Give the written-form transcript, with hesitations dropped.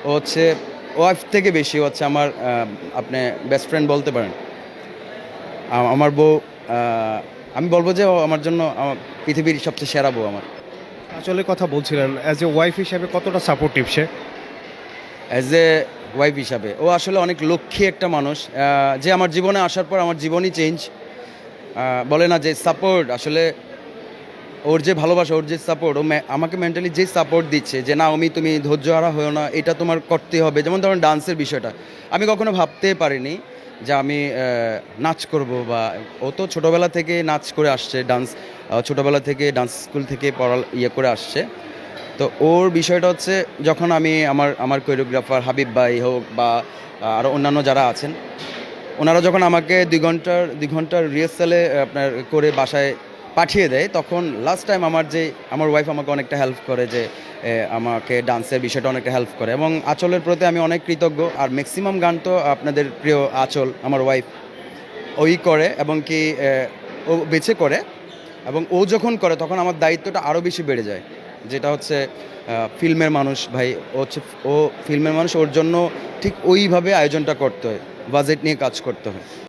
ও হচ্ছে ওয়াইফ থেকে বেশি হচ্ছে আমার আপনি বেস্ট ফ্রেন্ড বলতে পারেন। আমার বউ, আমি বলবো যে ও আমার জন্য পৃথিবীর সবচেয়ে সেরা বউ আমার। আসলে কথা বলছিলেন অ্যাজ এ ওয়াইফ হিসেবে কতটা supportive say? As a wife হিসাবে ও আসলে অনেক লক্ষ্মী একটা মানুষ, যে আমার জীবনে আসার পর আমার জীবনই চেঞ্জ। বলে না যে সাপোর্ট, আসলে ওর যে ভালোবাসা, ওর যে সাপোর্ট, ও আমাকে মেন্টালি যে সাপোর্ট দিচ্ছে যে না তুমি ধৈর্যহারা হয়েও না, এটা তোমার করতে হবে। যেমন ধরুন ডান্সের বিষয়টা আমি কখনো ভাবতে পারিনি যে আমি নাচ করব, বা ও তো ছোটোবেলা থেকে নাচ করে আসছে, ডান্স ছোটোবেলা থেকে ডান্স স্কুল থেকে পড়া করে আসছে। তো ওর বিষয়টা হচ্ছে যখন আমি আমার আমার কোরিওগ্রাফার হাবিব ভাই হোক বা আরও অন্যান্য যারা আছেন, ওনারা যখন আমাকে 2 ঘন্টার রিহার্সালে আপনার করে বাসায় পাঠিয়ে দেয়, তখন লাস্ট টাইম আমার ওয়াইফ আমাকে অনেকটা হেল্প করে, যে আমাকে ডান্সের বিষয়টা অনেকটা হেল্প করে, এবং আঁচলের প্রতি আমি অনেক কৃতজ্ঞ। আর ম্যাক্সিমাম গান তো আপনাদের প্রিয় আঁচল আমার ওয়াইফ ওই করে, এবং কি ও বেছে করে, এবং ও যখন করে তখন আমার দায়িত্বটা আরও বেশি বেড়ে যায়। যেটা হচ্ছে ফিল্মের মানুষ ভাই, ও ফিল্মের মানুষ, ওর জন্য ঠিক ওইভাবে আয়োজনটা করতে হয়, বাজেট নিয়ে কাজ করতে হয়।